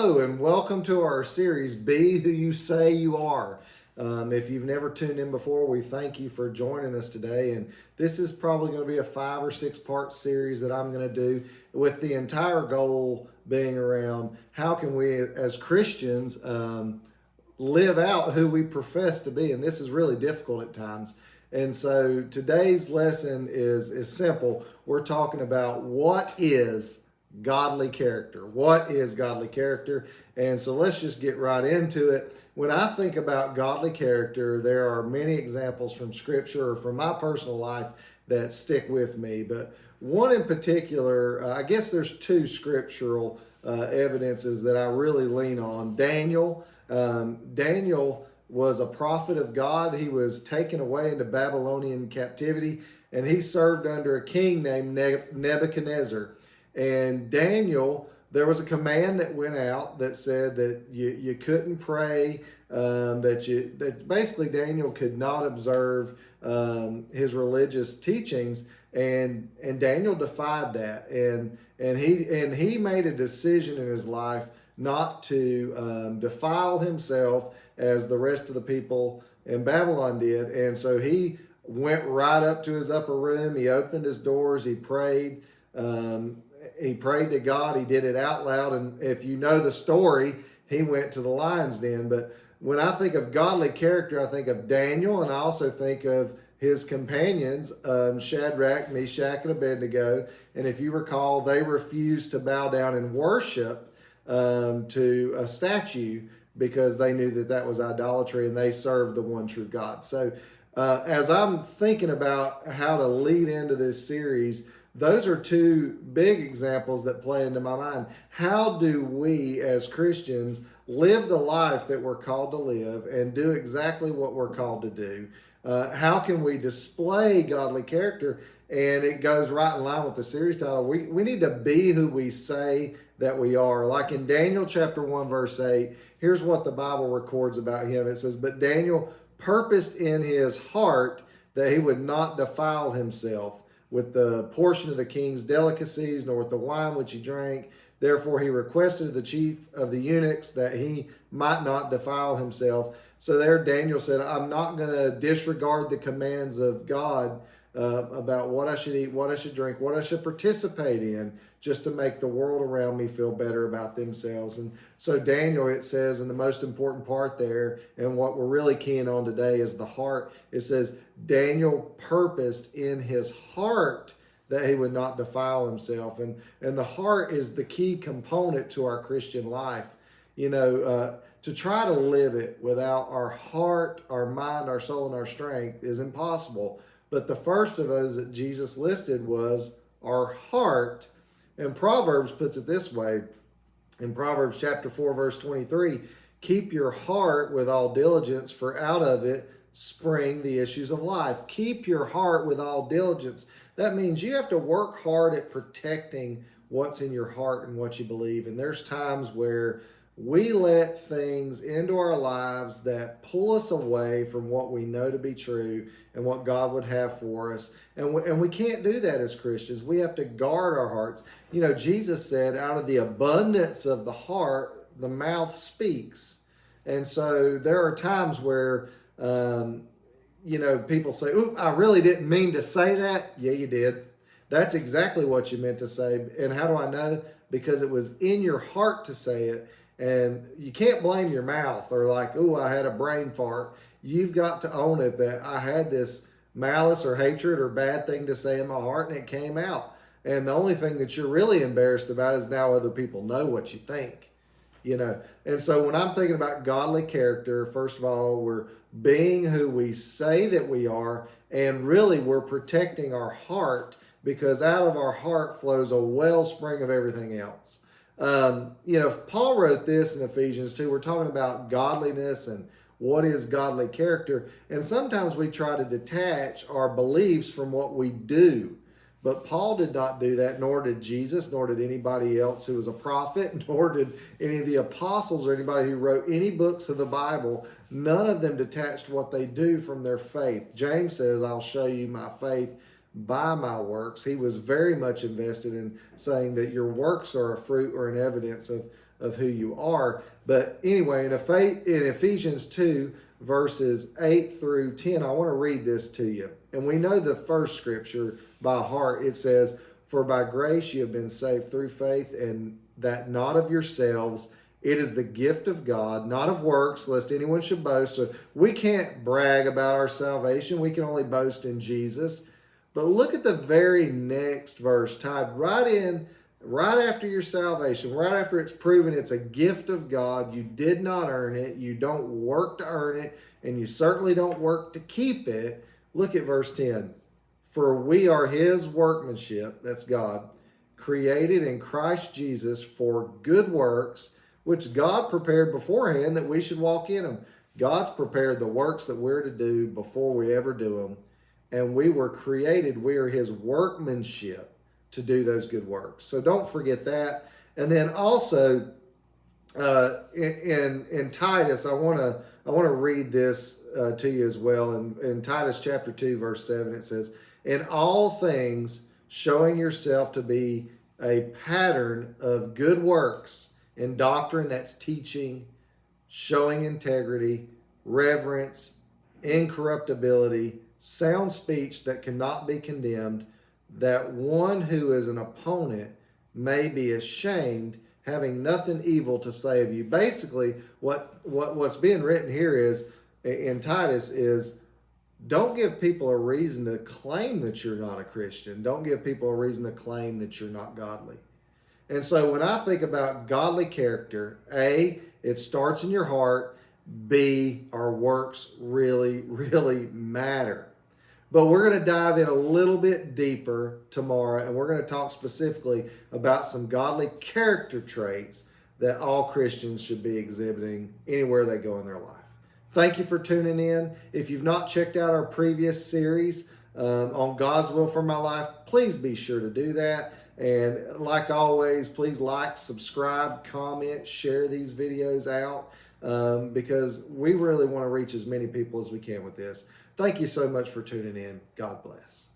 Hello and welcome to our series, Be Who You Say You Are. If you've never tuned in before, we thank you for joining us today. And this is probably going to be a 5 or 6 part series that I'm going to do with the entire goal being around how can we as Christians live out who we profess to be. And this is really difficult at times. And so today's lesson is simple. We're talking about what is godly character. What is godly character? And so let's just get right into it. When I think about godly character, there are many examples from Scripture or from my personal life that stick with me. But one in particular, I guess there's 2 scriptural evidences that I really lean on. Daniel was a prophet of God. He was taken away into Babylonian captivity, and he served under a king named Nebuchadnezzar. And Daniel, there was a command that went out that said that you couldn't pray, that basically Daniel could not observe his religious teachings, and Daniel defied that, and he made a decision in his life not to defile himself as the rest of the people in Babylon did. And so he went right up to his upper room. He opened his doors. He prayed. He prayed to God. He did it out loud. And if you know the story, he went to the lion's den. But when I think of godly character, I think of Daniel, and I also think of his companions, Shadrach, Meshach, and Abednego. And if you recall, they refused to bow down and worship to a statue because they knew that that was idolatry, and they served the one true God. So as I'm thinking about how to lead into this series, those are 2 big examples that play into my mind. How do we as Christians live the life that we're called to live and do exactly what we're called to do? How can we display godly character? And it goes right in line with the series title. We need to be who we say that we are. Like in Daniel chapter 1, verse 8, here's what the Bible records about him. It says, "But Daniel purposed in his heart that he would not defile himself with the portion of the king's delicacies, nor with the wine which he drank. Therefore he requested of the chief of the eunuchs that he might not defile himself." So there Daniel said, I'm not going to disregard the commands of God about what I should eat, what I should drink, what I should participate in, just to make the world around me feel better about themselves. And so Daniel, it says, and the most important part there, and what we're really keying on today is the heart. It says, Daniel purposed in his heart that he would not defile himself. And the heart is the key component to our Christian life. You know, to try to live it without our heart, our mind, our soul, and our strength is impossible. But the first of those that Jesus listed was our heart. And Proverbs puts it this way. In Proverbs chapter 4, verse 23, "Keep your heart with all diligence, for out of it spring the issues of life." Keep your heart with all diligence. That means you have to work hard at protecting what's in your heart and what you believe. And there's times where we let things into our lives that pull us away from what we know to be true and what God would have for us. And we can't do that as Christians. We have to guard our hearts. You know, Jesus said, out of the abundance of the heart, the mouth speaks. And so there are times where, people say, "Ooh, I really didn't mean to say that." Yeah, you did. That's exactly what you meant to say. And how do I know? Because it was in your heart to say it. And you can't blame your mouth or like, "Oh, I had a brain fart." You've got to own it that I had this malice or hatred or bad thing to say in my heart and it came out. And the only thing that you're really embarrassed about is now other people know what you think, you know. And so when I'm thinking about godly character, first of all, we're being who we say that we are, and really we're protecting our heart, because out of our heart flows a wellspring of everything else. Paul wrote this in Ephesians 2. We're talking about godliness and what is godly character. And sometimes we try to detach our beliefs from what we do. But Paul did not do that, nor did Jesus, nor did anybody else who was a prophet, nor did any of the apostles or anybody who wrote any books of the Bible. None of them detached what they do from their faith. James says, "I'll show you my faith by my works." He was very much invested in saying that your works are a fruit or an evidence of of who you are. But anyway, in Ephesians 2, verses 8 through 10, I want to read this to you. And we know the first scripture by heart. It says, "For by grace you have been saved through faith, and that not of yourselves. It is the gift of God, not of works, lest anyone should boast." So we can't brag about our salvation. We can only boast in Jesus. But look at the very next verse, tied right after your salvation, right after it's proven it's a gift of God. You did not earn it. You don't work to earn it, and you certainly don't work to keep it. Look at verse 10. "For we are his workmanship," that's God, "created in Christ Jesus for good works, which God prepared beforehand that we should walk in them." God's prepared the works that we're to do before we ever do them. And we were created, we are his workmanship to do those good works. So don't forget that. And then also in Titus, I want to read this to you as well. In Titus chapter 2, verse 7, it says, "In all things showing yourself to be a pattern of good works, in doctrine," that's teaching, "showing integrity, reverence, incorruptibility, sound speech that cannot be condemned, that one who is an opponent may be ashamed, having nothing evil to say of you." Basically, what's being written here is in Titus is, don't give people a reason to claim that you're not a Christian. Don't give people a reason to claim that you're not godly. And so when I think about godly character, A, it starts in your heart. B, our works really, really matter. But we're going to dive in a little bit deeper tomorrow, and we're going to talk specifically about some godly character traits that all Christians should be exhibiting anywhere they go in their life. Thank you for tuning in. If you've not checked out our previous series on God's will for my life, please be sure to do that. And like always, please like, subscribe, comment, share these videos out because we really want to reach as many people as we can with this. Thank you so much for tuning in. God bless.